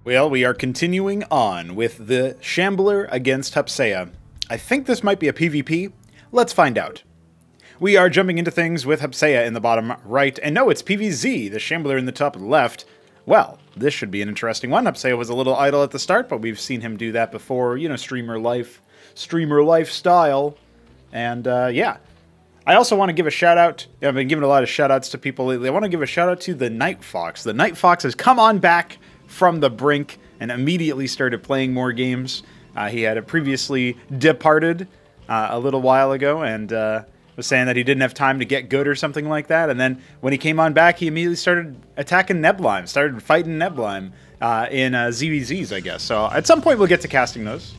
Well, we are continuing on with the Shambler against Hupsaiya. I think this might be a PvP. Let's find out. We are jumping into things with Hupsaiya in the bottom right, and no, it's PvZ, the Shambler in the top left. Well, this should be an interesting one. Hupsaiya was a little idle at the start, but we've seen him do that before, you know, streamer lifestyle. And, yeah. I also want to give a shout-out. I've been giving a lot of shout-outs to people lately. I want to give a shout-out to the Night Fox. The Night Fox has come on back from the brink and immediately started playing more games. He had previously departed a little while ago and was saying that he didn't have time to get good or something like that. And then when he came on back, he immediately started attacking Neblime, started fighting Neblime in ZVZs, I guess. So at some point we'll get to casting those.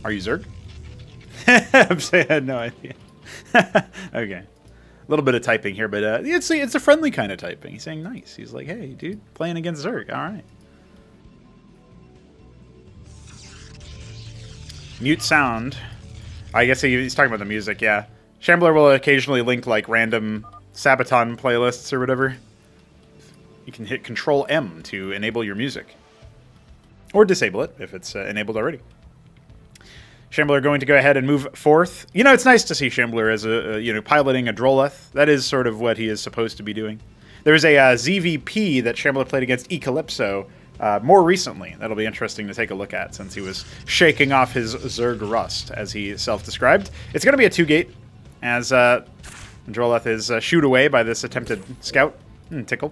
Are you Zerg? I'm saying I had no idea. Okay. A little bit of typing here, but it's a friendly kind of typing. He's saying nice. He's like, hey, dude, playing against Zerg. All right. Mute sound. I guess he's talking about the music, yeah. Shambler will occasionally link, like, random Sabaton playlists or whatever. You can hit Control-M to enable your music. Or disable it, if it's enabled already. Shambler going to go ahead and move forth. You know, it's nice to see Shambler as piloting a Droleth. That is sort of what he is supposed to be doing. There's a ZVP that Shambler played against Ecalypso more recently. That'll be interesting to take a look at since he was shaking off his Zerg rust, as he self-described. It's going to be a 2-gate, as Droleth is shooed away by this attempted scout. Tickle.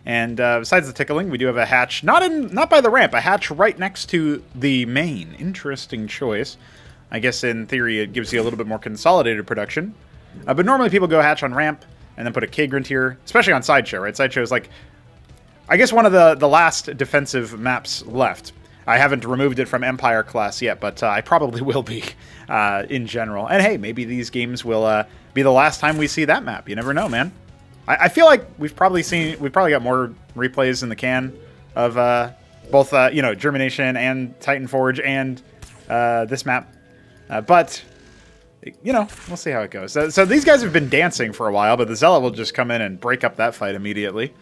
And besides the tickling, we do have a hatch, not by the ramp, a hatch right next to the main. Interesting choice. I guess in theory it gives you a little bit more consolidated production. But normally people go hatch on ramp and then put a K-Grunt here, especially on Sideshow, right? Sideshow is like, I guess one of the last defensive maps left. I haven't removed it from Empire class yet, but I probably will be in general. And hey, maybe these games will be the last time we see that map. You never know, man. I feel like we've probably got more replays in the can of both Germination and Titan Forge and this map, but you know, we'll see how it goes. So these guys have been dancing for a while, but the Zealot will just come in and break up that fight immediately.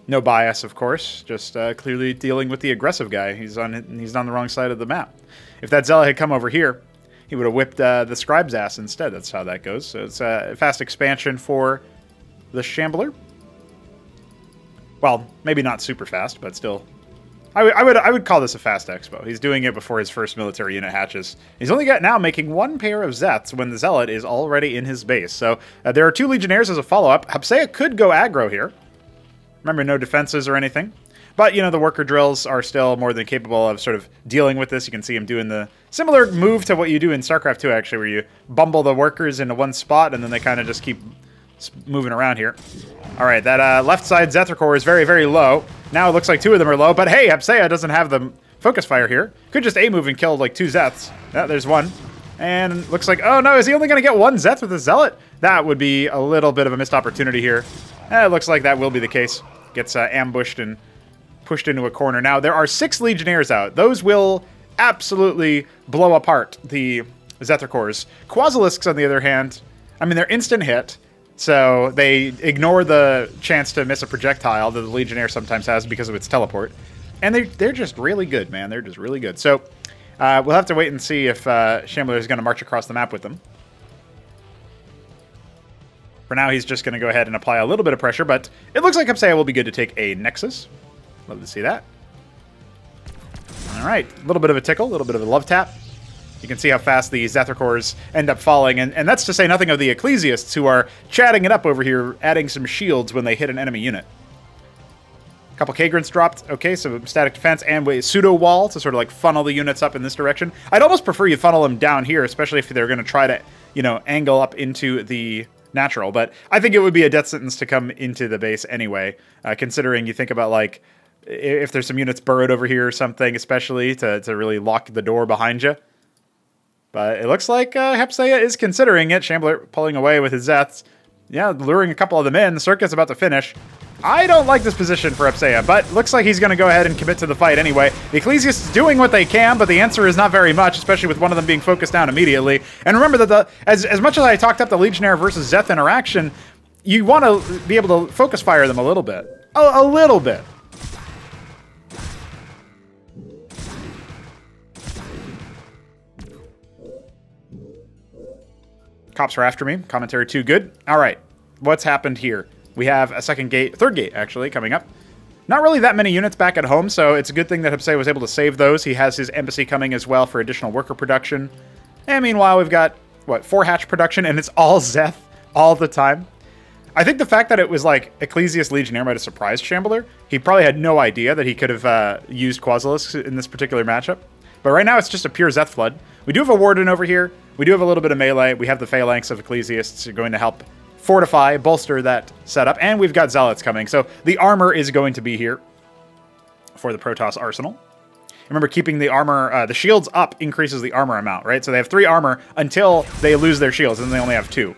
No bias, of course, just clearly dealing with the aggressive guy. He's on the wrong side of the map. If that Zealot had come over here, he would have whipped the Scribe's ass instead. That's how that goes. So it's a fast expansion for the Shambler. Well, maybe not super fast, but still. I would call this a fast expo. He's doing it before his first military unit hatches. He's only got now making one pair of Zeths when the Zealot is already in his base. So there are 2 Legionnaires as a follow-up. Hupsaiya could go aggro here. Remember, no defenses or anything. But, you know, the worker drills are still more than capable of sort of dealing with this. You can see him doing the similar move to what you do in Starcraft 2, actually, where you bumble the workers into one spot, and then they kind of just keep moving around here. All right, that left side Zethra core is very, very low. Now it looks like 2 of them are low, but hey, Hupsaiya doesn't have the focus fire here. Could just A-move and kill, like, 2 Zeths. Yeah, there's one. And looks like, oh no, is he only going to get 1 Zeth with a Zealot? That would be a little bit of a missed opportunity here. It looks like that will be the case. Gets ambushed and pushed into a corner. Now, there are 6 Legionnaires out. Those will absolutely blow apart the Zethra cores. Quasilisks, on the other hand, I mean, they're instant hit, so they ignore the chance to miss a projectile that the Legionnaire sometimes has because of its teleport. And they're just really good, man. They're just really good. So we'll have to wait and see if Shambler is going to march across the map with them. For now, he's just going to go ahead and apply a little bit of pressure, but it looks like Hupsaiya will be good to take a Nexus. Love to see that. All right, a little bit of a tickle, a little bit of a love tap. You can see how fast the Zethra cores end up falling, and that's to say nothing of the Ecclesiasts who are chatting it up over here, adding some shields when they hit an enemy unit. A couple K-Grunts dropped. Okay, so static defense and a pseudo wall to sort of like funnel the units up in this direction. I'd almost prefer you funnel them down here, especially if they're going to try to, you know, angle up into the natural. But I think it would be a death sentence to come into the base anyway, considering you think about, like, if there's some units burrowed over here or something, especially to really lock the door behind you. But it looks like Hupsaiya is considering it. Shambler pulling away with his Zeths. Yeah, luring a couple of them in. The circuit's about to finish. I don't like this position for Hupsaiya, but looks like he's going to go ahead and commit to the fight anyway. The Ecclesiasts doing what they can, but the answer is not very much, especially with one of them being focused down immediately. And remember that as much as I talked up the Legionnaire versus Zeth interaction, you want to be able to focus fire them a little bit. A little bit. Cops are after me. Commentary too good. All right. What's happened here? We have a second gate, third gate, actually, coming up. Not really that many units back at home, so it's a good thing that Hupsaiya was able to save those. He has his embassy coming as well for additional worker production. And meanwhile, we've got, what, 4 hatch production, and it's all Zeth all the time. I think the fact that it was like Ecclesiast Legionnaire might have surprised Shambler. He probably had no idea that he could have used Quasilisks in this particular matchup. But right now, it's just a pure Zeth flood. We do have a Warden over here. We do have a little bit of melee. We have the Phalanx of Ecclesiasts going to help fortify, bolster that setup, and we've got Zealots coming. So the armor is going to be here for the Protoss arsenal. Remember, keeping the armor, the shields up increases the armor amount, right? So they have 3 armor until they lose their shields, and they only have 2.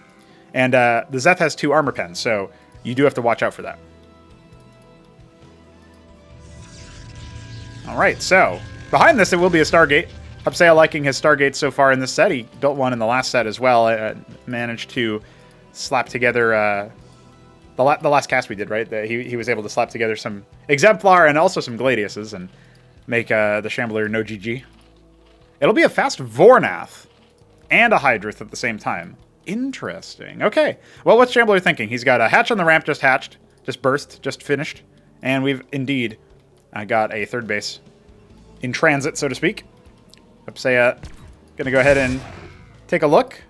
And the Zeth has 2 armor pens, so you do have to watch out for that. All right, so behind this, it will be a Stargate. Hupsaiya liking his Stargates so far in this set. He built one in the last set as well. Managed to slap together the last cast we did, right? He was able to slap together some Exemplar and also some Gladiuses and make the Shambler no GG. It'll be a fast Vornath and a Hydrith at the same time. Interesting. Okay. Well, what's Shambler thinking? He's got a hatch on the ramp just hatched, just burst, just finished. And we've indeed got a third base in transit, so to speak. Hupsaiya gonna go ahead and take a look.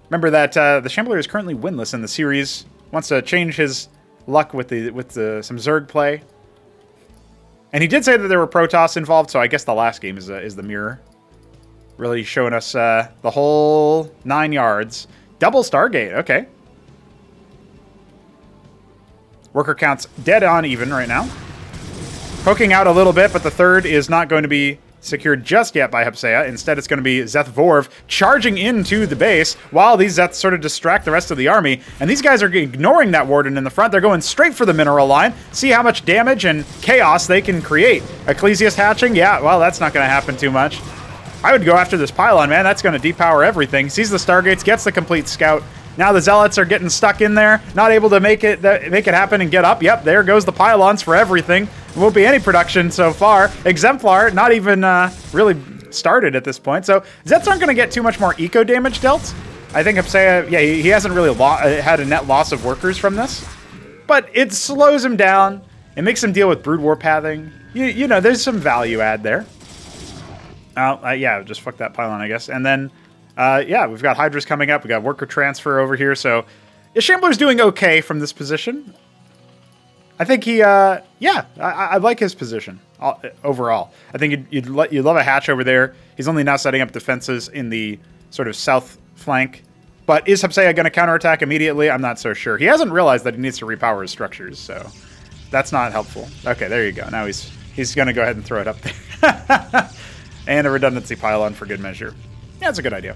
Remember that the Shambler is currently winless in the series. Wants to change his luck with some Zerg play. And he did say that there were Protoss involved, so I guess the last game is the mirror. Really showing us the whole 9 yards. Double Stargate, okay. Worker count's dead on even right now. Poking out a little bit, but the third is not going to be secured just yet by Hupsaiya. Instead, it's going to be Zeth Vorv charging into the base while these Zeths sort of distract the rest of the army. And these guys are ignoring that Warden in the front. They're going straight for the mineral line. See how much damage and chaos they can create. Ecclesiast hatching? Yeah, well, that's not going to happen too much. I would go after this pylon, man. That's going to depower everything. Sees the Stargates, gets the complete scout. Now the Zealots are getting stuck in there, not able to make it happen and get up. Yep, there goes the pylons for everything. Won't be any production so far. Exemplar, not even really started at this point. So Zets aren't going to get too much more eco damage dealt. I think Hupsaiya, yeah, he hasn't really had a net loss of workers from this. But it slows him down. It makes him deal with Brood War pathing. You know, there's some value add there. Yeah, just fuck that pylon, I guess. And then, yeah, we've got Hydras coming up. We got worker transfer over here. So Shambler's doing okay from this position. I think he, yeah, I like his position overall. I think you'd love a hatch over there. He's only now setting up defenses in the sort of south flank. But is Hupsaiya going to counterattack immediately? I'm not so sure. He hasn't realized that he needs to repower his structures, so that's not helpful. Okay, there you go. Now he's going to go ahead and throw it up there. And a redundancy pylon for good measure. Yeah, that's a good idea.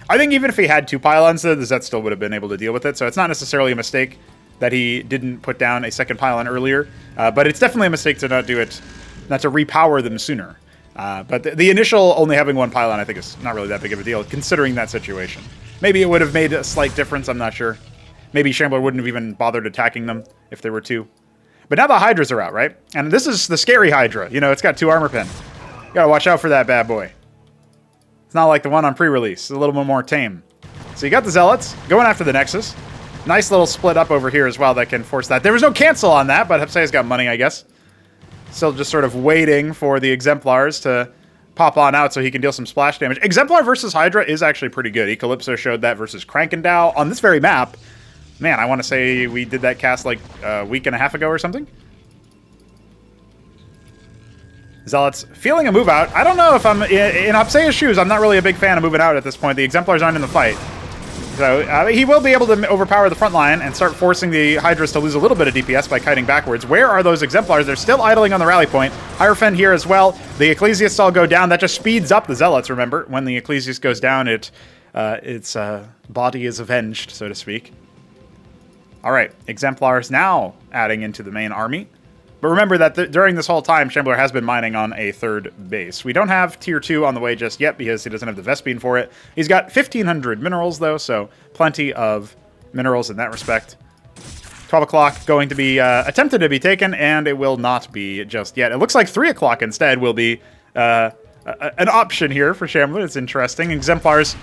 I think even if he had 2 pylons, the Zet still would have been able to deal with it, so it's not necessarily a mistake that he didn't put down a second pylon earlier, but it's definitely a mistake to not do it, not to repower them sooner. But the initial only having 1 pylon, I think, is not really that big of a deal, considering that situation. Maybe it would have made a slight difference, I'm not sure. Maybe Shambler wouldn't have even bothered attacking them if there were 2. But now the Hydras are out, right? And this is the scary Hydra. You know, it's got 2 armor pen. You gotta watch out for that bad boy. It's not like the one on pre-release. It's a little bit more tame. So you got the Zealots going after the Nexus. Nice little split up over here as well that can force that. There was no cancel on that, but Hupsaiya's got money, I guess. Still just sort of waiting for the Exemplars to pop on out so he can deal some splash damage. Exemplar versus Hydra is actually pretty good. Calypso showed that versus Krankendow on this very map. Man, I want to say we did that cast like a week and a half ago or something. Zealots feeling a move out. I don't know if I'm in Hupsaiya's shoes. I'm not really a big fan of moving out at this point. The Exemplars aren't in the fight. So he will be able to overpower the front line and start forcing the Hydras to lose a little bit of DPS by kiting backwards. Where are those Exemplars? They're still idling on the rally point. Hierophant here as well. The Ecclesiasts all go down. That just speeds up the Zealots, remember. When the Ecclesiast goes down, its body is avenged, so to speak. All right, Exemplars now adding into the main army. But remember that during this whole time, Shambler has been mining on a third base. We don't have Tier 2 on the way just yet because he doesn't have the Vespene for it. He's got 1,500 minerals, though, so plenty of minerals in that respect. 12 o'clock going to be attempted to be taken, and it will not be just yet. It looks like 3 o'clock instead will be an option here for Shambler. It's interesting. Exemplars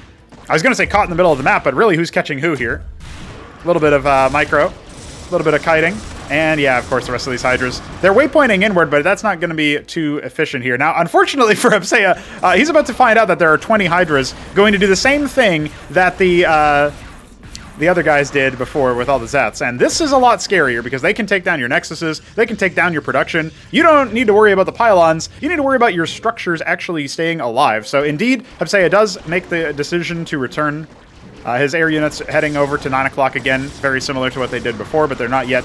I was going to say caught in the middle of the map, but really who's catching who here? A little bit of micro, a little bit of kiting, and yeah, of course, the rest of these Hydras. They're waypointing inward, but that's not going to be too efficient here. Now, unfortunately for Hupsaiya, he's about to find out that there are 20 Hydras going to do the same thing that the other guys did before with all the Zeths. And this is a lot scarier because they can take down your Nexuses, they can take down your production. You don't need to worry about the pylons, you need to worry about your structures actually staying alive. So indeed, Hupsaiya does make the decision to return his air units heading over to 9 o'clock again, very similar to what they did before, but they're not yet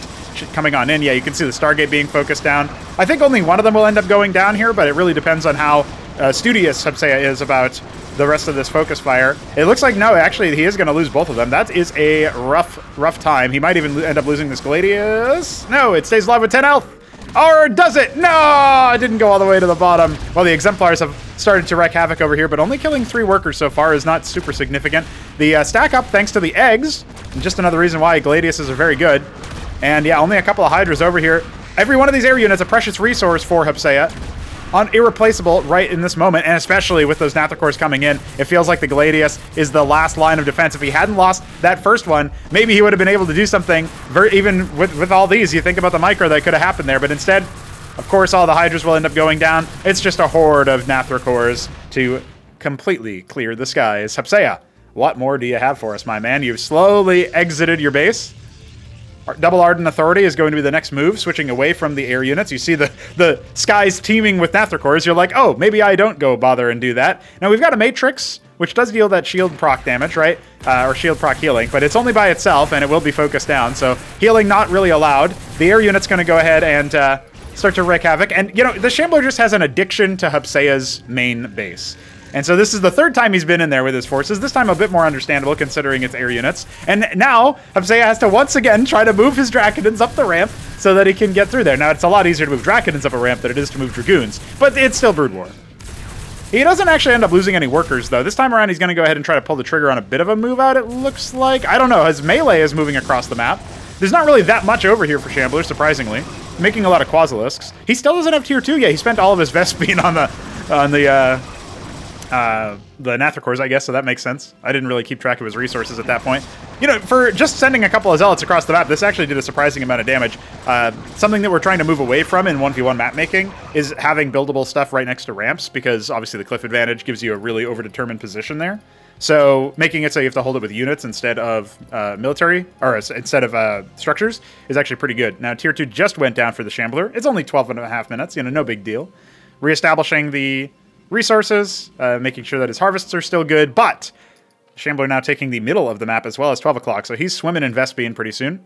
coming on in. Yeah, you can see the Stargate being focused down. I think only one of them will end up going down here, but it really depends on how studious Hupsaiya is about the rest of this focus fire. It looks like, no, actually, he is going to lose both of them. That is a rough time. He might even end up losing this Gladius. No, it stays alive with 10 health. Or does it? No, it didn't go all the way to the bottom. Well, the Exemplars have started to wreak havoc over here, but only killing 3 workers so far is not super significant. The stack up, thanks to the eggs, and just another reason why Gladiuses are very good. And yeah, only a couple of Hydras over here. Every one of these air units a precious resource for Hupsaiya. Irreplaceable right in this moment, and especially with those Nathacores coming in, it feels like the Gladius is the last line of defense. If he hadn't lost that first one, maybe he would have been able to do something, even with all these. You think about the micro that could have happened there, but instead, of course, all the Hydras will end up going down. It's just a horde of Nathacores to completely clear the skies. Hupsaiya, what more do you have for us, my man? You've slowly exited your base. Double Ardent Authority is going to be the next move, switching away from the air units. You see the skies teeming with Nathacores. You're like, oh, maybe I don't go bother and do that. Now, we've got a Matrix, which does deal that shield proc damage, right? Or shield proc healing, but it's only by itself, and it will be focused down. So healing not really allowed. The air unit's going to go ahead and start to wreak havoc. And, you know, the Shambler just has an addiction to Hupsaiya's main base. And so this is the 3rd time he's been in there with his forces, this time a bit more understandable considering it's air units. And now, Hupsaiya has to once again try to move his Drakons up the ramp so that he can get through there. Now, it's a lot easier to move Drakons up a ramp than it is to move Dragoons, but it's still Brood War. He doesn't actually end up losing any workers, though. This time around, he's going to go ahead and try to pull the trigger on a bit of a move out, it looks like. I don't know, his melee is moving across the map. There's not really that much over here for Shambler, surprisingly. Making a lot of Quasilisks. He still doesn't have tier 2 yet. He spent all of his Vespene on the Nathacores, I guess, so that makes sense. I didn't really keep track of his resources at that point. You know, for just sending a couple of Zealots across the map, this actually did a surprising amount of damage. Something that we're trying to move away from in 1v1 map making is having buildable stuff right next to ramps, because obviously the cliff advantage gives you a really overdetermined position there. So making it so you have to hold it with units instead of military, or instead of structures, is actually pretty good. Now, tier 2 just went down for the Shambler. It's only 12.5 minutes, you know, no big deal. Reestablishing the resources, making sure that his harvests are still good, but Shambler now taking the middle of the map as well as 12 o'clock, so he's swimming in Vespene pretty soon.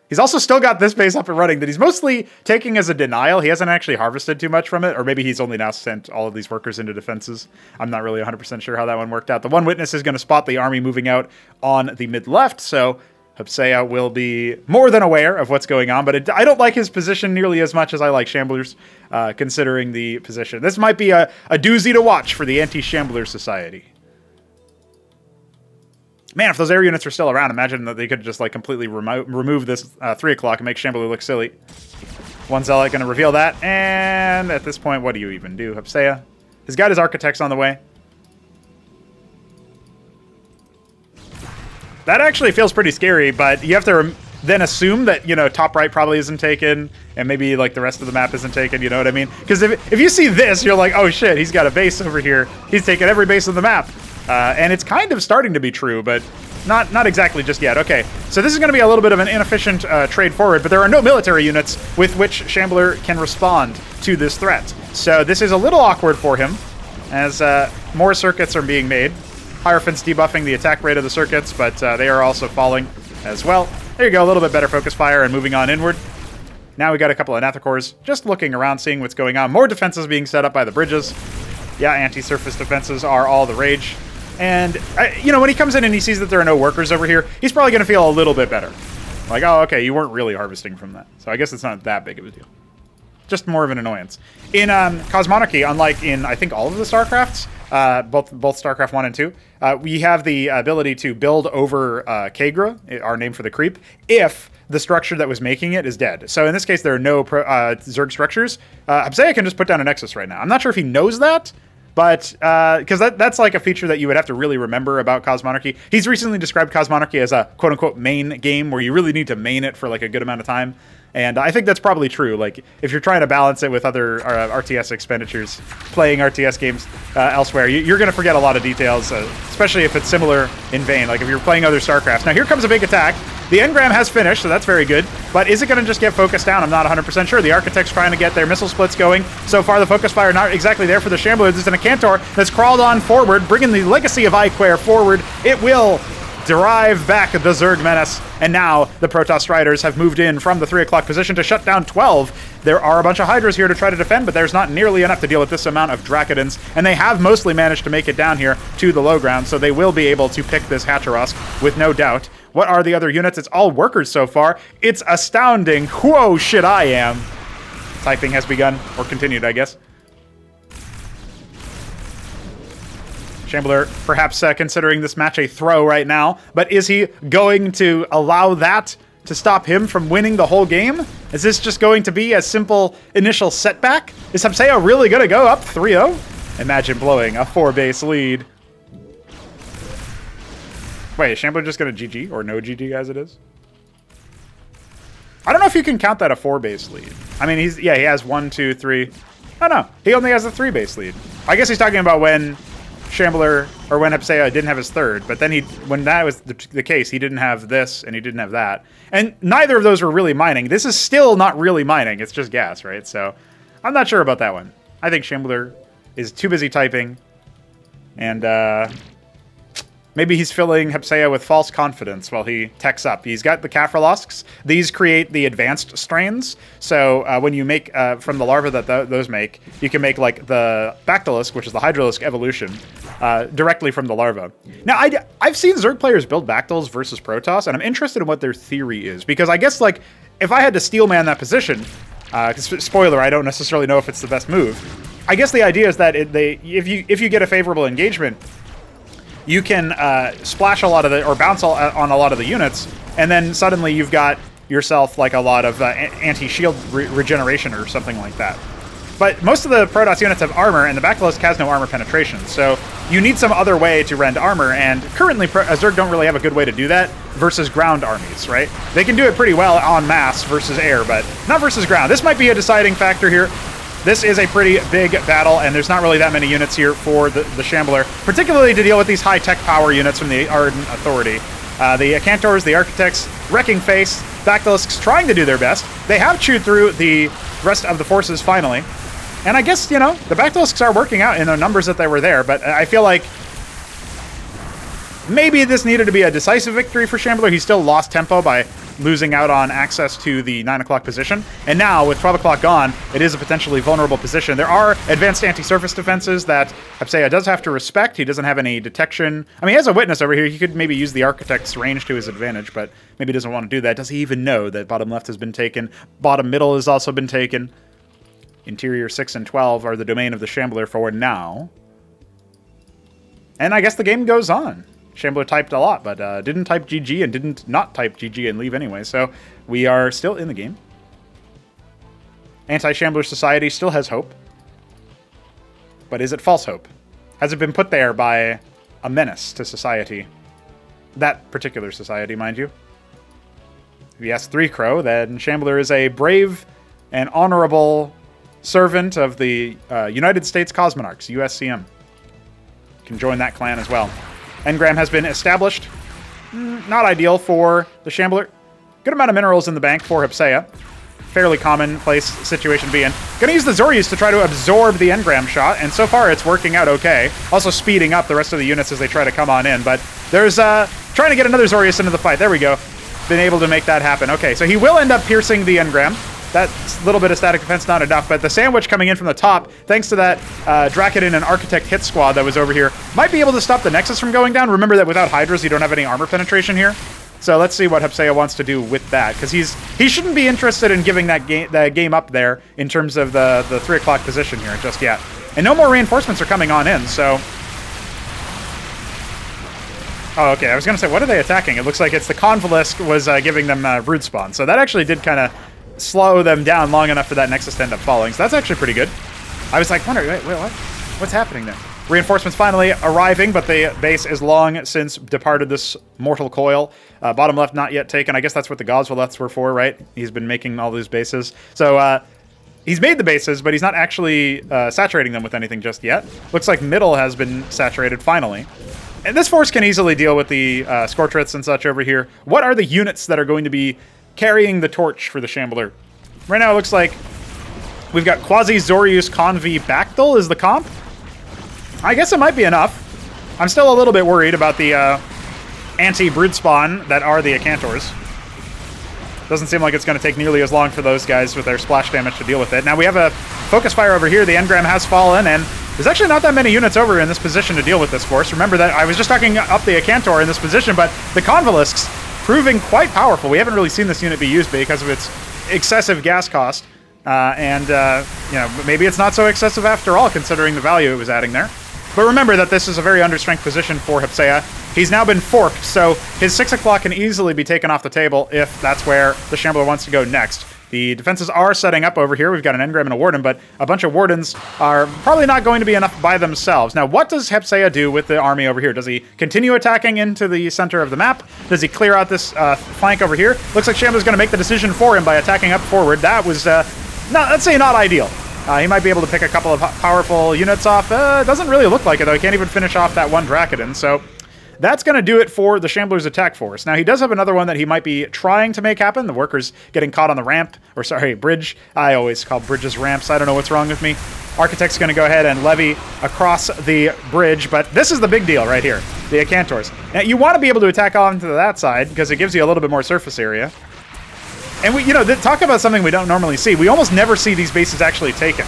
He's also still got this base up and running that he's mostly taking as a denial. He hasn't actually harvested too much from it, or maybe he's only now sent all of these workers into defenses. I'm not really 100% sure how that one worked out. The one witness is going to spot the army moving out on the mid-left, so Hupsaiya will be more than aware of what's going on, but I don't like his position nearly as much as I like Shambler's, considering the position. This might be a doozy to watch for the anti-Shambler society. Man, if those air units are still around, imagine that they could just like completely remove this 3 o'clock and make Shambler look silly. One Zealot going to reveal that, and at this point, what do you even do, Hupsaiya? He's got his Architects on the way. That actually feels pretty scary, but you have to then assume that, you know, top right probably isn't taken, and maybe, like, the rest of the map isn't taken, you know what I mean? Because if you see this, you're like, oh shit, he's got a base over here. He's taken every base on the map. And it's kind of starting to be true, but not exactly just yet. Okay, so this is going to be a little bit of an inefficient trade forward, but there are no military units with which Shambler can respond to this threat. So this is a little awkward for him, as more circuits are being made. Hierophant's debuffing the attack rate of the circuits, but they are also falling as well. There you go, a little bit better focus fire and moving on inward. Now we got a couple of Nathacores just looking around, seeing what's going on. More defenses being set up by the bridges. Yeah, anti-surface defenses are all the rage. And, you know, when he comes in and he sees that there are no workers over here, he's probably going to feel a little bit better. Like, oh, okay, you weren't really harvesting from that. So I guess it's not that big of a deal. Just more of an annoyance. In Cosmonarchy, unlike in, I think, all of the Starcrafts, both Starcraft 1 and 2, we have the ability to build over Kagra, our name for the creep, if the structure that was making it is dead. So in this case, there are no Zerg structures. Hupsaiya can just put down a Nexus right now. I'm not sure if he knows that, But, because that's like a feature that you would have to really remember about Cosmonarchy. He's recently described Cosmonarchy as a quote-unquote main game, where you really need to main it for like a good amount of time. And I think that's probably true. Like, if you're trying to balance it with other RTS expenditures, playing RTS games elsewhere, you're going to forget a lot of details, especially if it's similar in vein, like if you're playing other Starcrafts. Now, here comes a big attack. The engram has finished, so that's very good. But is it going to just get focused down? I'm not 100% sure. The Architect's trying to get their missile splits going. So far, the focus fire not exactly there for the Shambler. There's an Acantor that's crawled on forward, bringing the legacy of Iquare forward. It will drive back the Zerg Menace, and now the Protoss Striders have moved in from the 3 o'clock position to shut down 12. There are a bunch of Hydras here to try to defend, but there's not nearly enough to deal with this amount of Dracodons, and they have mostly managed to make it down here to the low ground, so they will be able to pick this Hatcherosk with no doubt. What are the other units? It's all workers so far. It's astounding. Whoa, shit, I am. Typing has begun, or continued, I guess. Shambler perhaps considering this match a throw right now, but is he going to allow that to stop him from winning the whole game? Is this just going to be a simple initial setback? Is Hupsaiya really going to go up 3-0? Imagine blowing a 4-base lead. Wait, is Shambler just going to GG, or no GG as it is? I don't know if you can count that a 4-base lead. I mean, he has 1, 2, 3. Oh no, he only has a 3-base lead. I guess he's talking about when Shambler, or when Hupsaiya didn't have his third, but then when that was the case, he didn't have this and he didn't have that. And neither of those were really mining. This is still not really mining, it's just gas, right? So I'm not sure about that one. I think Shambler is too busy typing, and maybe he's filling Hupsaiya with false confidence while he techs up. He's got the Kaffrolosks. These create the advanced strains. So when you make, from the larvae that those make, you can make like the Bactylisk, which is the Hydralisk evolution, directly from the larva. Now, I've seen Zerg players build Bactyls versus Protoss, and I'm interested in what their theory is. Because I guess, like, if I had to steelman that position, spoiler, I don't necessarily know if it's the best move. I guess the idea is that if you get a favorable engagement, you can splash a lot of or bounce on a lot of the units, and then suddenly you've got yourself like a lot of anti-shield regeneration or something like that. But most of the Protoss units have armor, and the Bactylisk has no armor penetration, so you need some other way to rend armor, and currently Zerg don't really have a good way to do that versus ground armies, right? They can do it pretty well en masse versus air, but not versus ground. This might be a deciding factor here. This is a pretty big battle, and there's not really that many units here for the Shambler, particularly to deal with these high-tech power units from the Ardent Authority. The Acantors, the Architects, Wrecking Face, Bactylisks trying to do their best. They have chewed through the rest of the forces finally. And I guess, you know, the Bactylisks are working out in the numbers that they were there, but I feel like maybe this needed to be a decisive victory for Shambler. He still lost tempo by losing out on access to the 9 o'clock position. And now, with 12 o'clock gone, it is a potentially vulnerable position. There are advanced anti-surface defenses that Hupsaiya does have to respect. He doesn't have any detection. I mean, he has a witness over here. He could maybe use the Architect's range to his advantage, but maybe he doesn't want to do that. Does he even know that bottom left has been taken? Bottom middle has also been taken. Interior 6 and 12 are the domain of the Shambler for now. And I guess the game goes on. Shambler typed a lot, but didn't type GG and didn't not type GG and leave anyway, so we are still in the game. Anti-Shambler Society still has hope. But is it false hope? Has it been put there by a menace to society? That particular society, mind you. If you ask 3Crow, then Shambler is a brave and honorable servant of the United States Cosmonarchs, USCM. You can join that clan as well. Engram has been established. Not ideal for the Shambler. Good amount of minerals in the bank for Hupsaiya. Fairly commonplace situation to be in. Gonna use the Zorius to try to absorb the Engram shot, and so far it's working out okay. Also speeding up the rest of the units as they try to come on in, but there's trying to get another Zorius into the fight. There we go. Been able to make that happen. Okay, so he will end up piercing the Engram. That little bit of static defense not enough, but the sandwich coming in from the top, thanks to that Dracodon and Architect hit squad that was over here, might be able to stop the Nexus from going down. Remember that without Hydras, you don't have any armor penetration here. So let's see what Hupsaiya wants to do with that, because he shouldn't be interested in giving that game up there in terms of the 3 o'clock position here just yet. And no more reinforcements are coming on in, so... Oh, okay, I was going to say, what are they attacking? It looks like it's the Convolesque was giving them brood spawn, so that actually did kind of slow them down long enough for that Nexus to end up falling. So that's actually pretty good. I was like, wait, what? What's happening there? Reinforcements finally arriving, but the base is long since departed this mortal coil. Bottom left not yet taken. I guess that's what the Goswelleths were for, right? He's been making all these bases. So he's made the bases, but he's not actually saturating them with anything just yet. Looks like middle has been saturated finally. And this force can easily deal with the Scortriths and such over here. What are the units that are going to be carrying the torch for the Shambler? Right now it looks like we've got Quasi-Zorius Convi Bactyl is the comp. I guess it might be enough. I'm still a little bit worried about the anti-brood spawn that are the Acantors. Doesn't seem like it's going to take nearly as long for those guys with their splash damage to deal with it. Now we have a focus fire over here. The engram has fallen, and there's actually not that many units over in this position to deal with this force. Remember that I was just talking up the Acantor in this position, but the Convalisks proving quite powerful. We haven't really seen this unit be used because of its excessive gas cost. You know, maybe it's not so excessive after all, considering the value it was adding there. But remember that this is a very understrength position for Hupsaiya. He's now been forked, so his 6 o'clock can easily be taken off the table if that's where the Shambler wants to go next. The defenses are setting up over here. We've got an engram and a warden, but a bunch of wardens are probably not going to be enough by themselves. Now, what does Hupsaiya do with the army over here? Does he continue attacking into the center of the map? Does he clear out this flank over here? Looks like Shambler's going to make the decision for him by attacking up forward. That was, let's say, not ideal. He might be able to pick a couple of powerful units off. Doesn't really look like it, though. He can't even finish off that one Drakodon, so that's going to do it for the Shambler's attack force. Now, he does have another one that he might be trying to make happen. The workers getting caught on the ramp, or sorry, bridge. I always call bridges ramps. I don't know what's wrong with me. Architect's going to go ahead and levy across the bridge, but this is the big deal right here, the Acantors. Now, you want to be able to attack onto that side because it gives you a little bit more surface area. And we, talk about something we don't normally see. We almost never see these bases actually taken.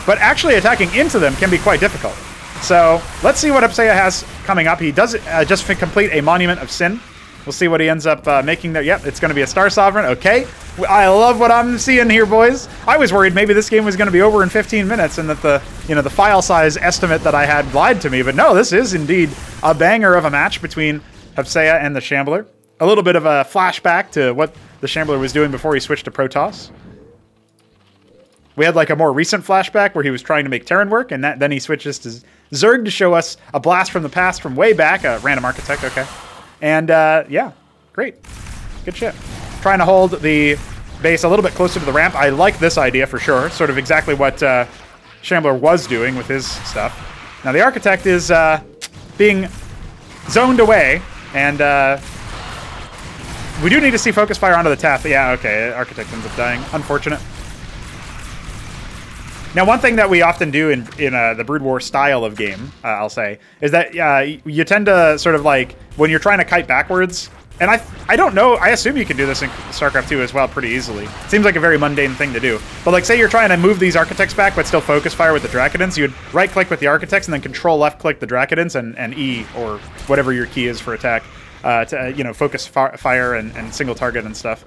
But actually attacking into them can be quite difficult. So let's see what Hupsaiya has coming up. He does just complete a Monument of Sin. We'll see what he ends up making there. Yep, it's going to be a Star Sovereign. Okay. I love what I'm seeing here, boys. I was worried maybe this game was going to be over in 15 minutes and that the file size estimate that I had lied to me. But no, this is indeed a banger of a match between Hupsaiya and the Shambler. A little bit of a flashback to what the Shambler was doing before he switched to Protoss. We had like a more recent flashback where he was trying to make Terran work, and then he switches to Zerg to show us a blast from the past from way back, a random architect, okay. And yeah, great. Good shit. Trying to hold the base a little bit closer to the ramp. I like this idea for sure. Sort of exactly what Shambler was doing with his stuff. Now the architect is being zoned away, and we do need to see focus fire onto the Taff. Yeah, okay, architect ends up dying. Unfortunate. Now, one thing that we often do in the Brood War style of game, I'll say, is that you tend to sort of like, when you're trying to kite backwards, and I don't know, I assume you can do this in StarCraft 2 as well pretty easily. It seems like a very mundane thing to do. But like, say you're trying to move these architects back, but still focus fire with the Drakodons, you'd right-click with the architects and then control left-click the Drakodons and E, or whatever your key is for attack, to focus fire and single target and stuff.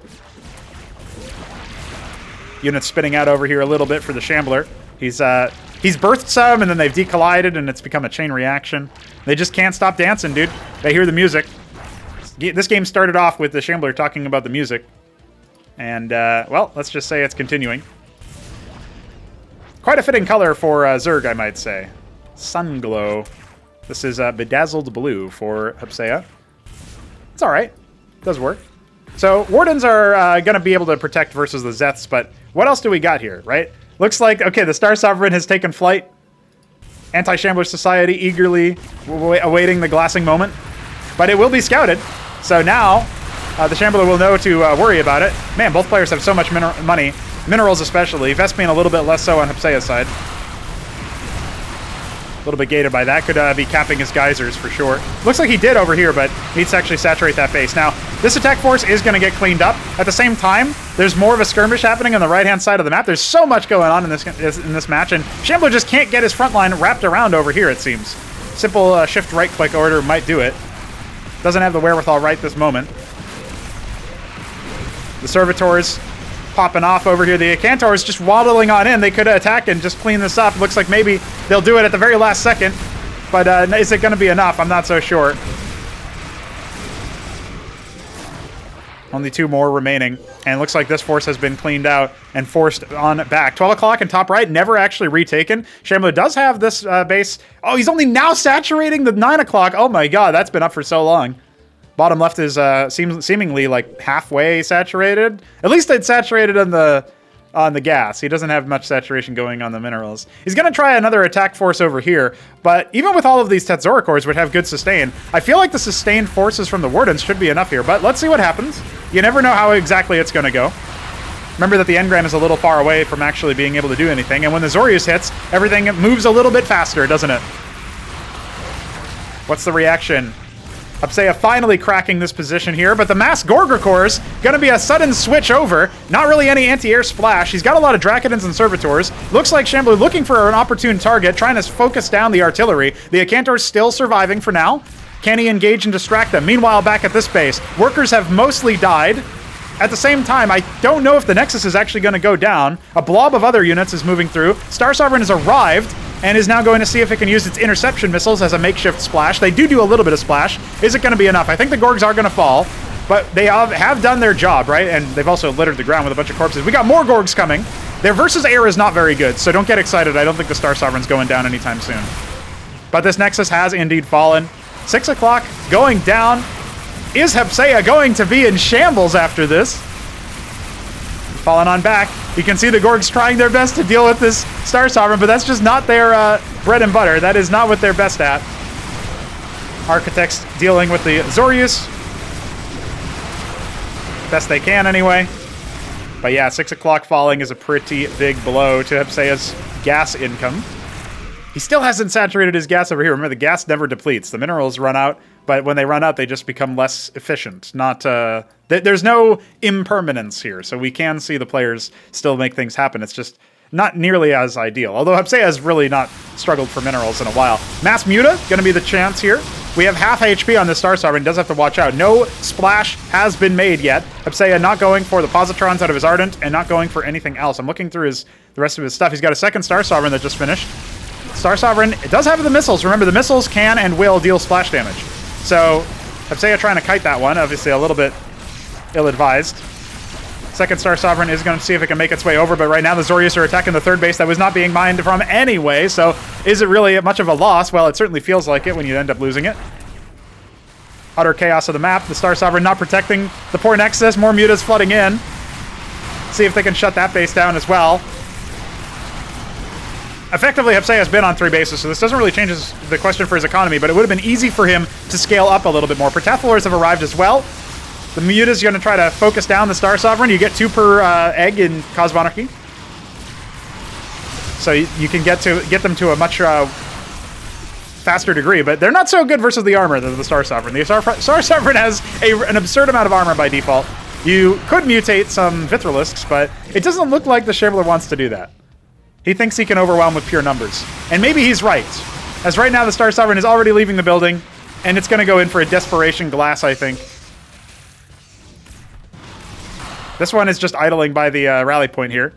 Units spinning out over here a little bit for the Shambler. He's birthed some, and then they've decollided, and it's become a chain reaction. They just can't stop dancing, dude. They hear the music. This game started off with the Shambler talking about the music. And, well, let's just say it's continuing. Quite a fitting color for Zerg, I might say. Sunglow. This is Bedazzled Blue for Hupsaiya. It's alright. Does work. So, Wardens are going to be able to protect versus the Zeths, but what else do we got here, right? Looks like, okay, the Star Sovereign has taken flight. Anti-Shambler Society eagerly awaiting the glassing moment. But it will be scouted. So now, the Shambler will know to worry about it. Man, both players have so much money. Minerals especially. Vespene a little bit less so on Hupsaiya's side. A little bit gated by that. Could be capping his geysers for sure. Looks like he did over here, but needs to actually saturate that base. Now, this attack force is going to get cleaned up. At the same time, there's more of a skirmish happening on the right-hand side of the map. There's so much going on in this match, and Shambler just can't get his front line wrapped around over here, it seems. Simple shift right-click order might do it. Doesn't have the wherewithal right this moment. The Servitors popping off over here. The Acantors just waddling on in. They could attack and just clean this up. Looks like maybe they'll do it at the very last second. But is it going to be enough? I'm not so sure. Only 2 more remaining, and it looks like this force has been cleaned out and forced on back. 12 o'clock in top right, never actually retaken. Shambler does have this base. Oh, he's only now saturating the 9 o'clock. Oh my god, that's been up for so long. Bottom left is seemingly like halfway saturated. At least it's saturated on the gas. He doesn't have much saturation going on the minerals. He's going to try another attack force over here, but even with all of these Tetzora cores would have good sustain. I feel like the sustained forces from the Wardens should be enough here, but let's see what happens. You never know how exactly it's going to go. Remember that the engram is a little far away from actually being able to do anything, and when the Zorius hits, everything moves a little bit faster, doesn't it? What's the reaction? Hupsaiya finally cracking this position here, but the mass Gorgra cores gonna be a sudden switch over. Not really any anti-air splash. He's got a lot of Dracodons and Servitors. Looks like Shambler looking for an opportune target, trying to focus down the artillery. The Acantor's still surviving for now. Can he engage and distract them? Meanwhile, back at this base, workers have mostly died. At the same time, I don't know if the Nexus is actually going to go down. A blob of other units is moving through. Star Sovereign has arrived and is now going to see if it can use its interception missiles as a makeshift splash. They do a little bit of splash. Is it going to be enough? I think the Gorgs are going to fall, but they have done their job, right? And they've also littered the ground with a bunch of corpses. We got more Gorgs coming. Their versus air is not very good, so don't get excited. I don't think the Star Sovereign's going down anytime soon. But this Nexus has indeed fallen. 6 o'clock going down. Is Hupsaiya going to be in shambles after this? Falling on back. You can see the Gorgs trying their best to deal with this Star Sovereign, but that's just not their bread and butter. That is not what they're best at. Architects dealing with the Zorius. Best they can, anyway. But yeah, 6 o'clock falling is a pretty big blow to Hupsaiya's gas income. He still hasn't saturated his gas over here. Remember, the gas never depletes. The minerals run out, but when they run out, they just become less efficient. There's no impermanence here, so we can see the players still make things happen. It's just not nearly as ideal. Although Hupsaiya has really not struggled for minerals in a while. Mass Muta, going to be the chance here. We have half HP on this Star Sovereign. Does have to watch out. No splash has been made yet. Hupsaiya not going for the Positrons out of his Ardent and not going for anything else. I'm looking through the rest of his stuff. He's got a second Star Sovereign that just finished. Star Sovereign, it does have the missiles. Remember, the missiles can and will deal splash damage. So, Hupsaiya trying to kite that one. Obviously, a little bit ill-advised. Second Star Sovereign is going to see if it can make its way over, but right now the Zorius are attacking the third base that was not being mined from anyway, so is it really much of a loss? Well, it certainly feels like it when you end up losing it. Utter chaos of the map. The Star Sovereign not protecting the poor Nexus. More mutas flooding in. See if they can shut that base down as well. Effectively, Hupsaiya has been on 3 bases, so this doesn't really change the question for his economy, but it would have been easy for him to scale up a little bit more. Protectors have arrived as well. The Muta's going to try to focus down the Star Sovereign. You get 2 per egg in Cosmonarchy. So you can get them to a much faster degree, but they're not so good versus the armor than the Star Sovereign. The Star Sovereign has an absurd amount of armor by default. You could mutate some Vithralisks, but it doesn't look like the Shambler wants to do that. He thinks he can overwhelm with pure numbers. And maybe he's right. As right now, the Star Sovereign is already leaving the building, and it's going to go in for a Desperation Glass, I think. This one is just idling by the rally point here.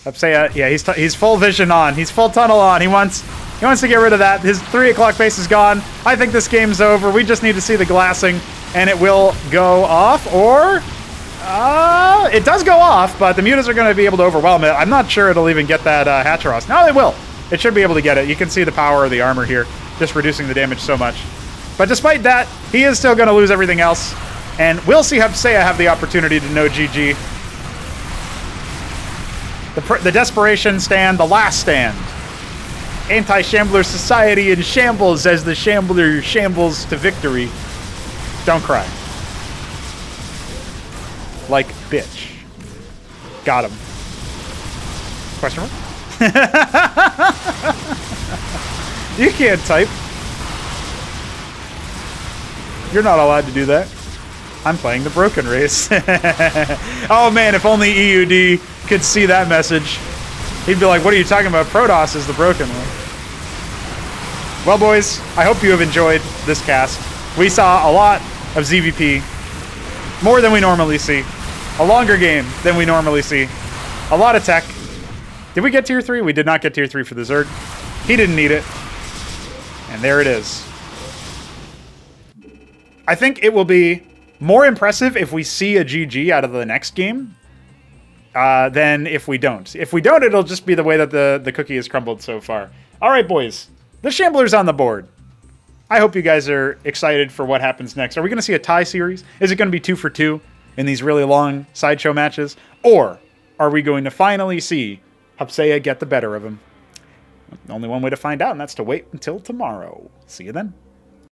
Hupsaiya, yeah, he's full vision on. He's full tunnel on. He wants to get rid of that. His 3 o'clock base is gone. I think this game's over. We just need to see the glassing, and it will go off, or... it does go off, but the mutas are going to be able to overwhelm it. I'm not sure it'll even get that Hatcheros. No, they will. It should be able to get it. You can see the power of the armor here, just reducing the damage so much. But despite that, he is still going to lose everything else, and we'll see Hupsaiya have the opportunity to know GG. The Desperation Stand, the last stand. Anti-Shambler society in shambles as the Shambler shambles to victory. Don't cry. Like bitch. Got him. Question mark? You can't type. You're not allowed to do that. I'm playing the broken race. Oh man, if only EUD could see that message. He'd be like, what are you talking about? Protoss is the broken one. Well boys, I hope you have enjoyed this cast. We saw a lot of ZVP. More than we normally see. A longer game than we normally see. A lot of tech. Did we get tier 3? We did not get tier 3 for the Zerg. He didn't need it. And there it is. I think it will be more impressive if we see a GG out of the next game than if we don't. If we don't, it'll just be the way that the cookie has crumbled so far. All right, boys. The Shambler's on the board. I hope you guys are excited for what happens next. Are we going to see a tie series? Is it going to be 2 for 2 in these really long Sideshow matches? Or are we going to finally see Hupsaiya get the better of him? Only one way to find out, and that's to wait until tomorrow. See you then.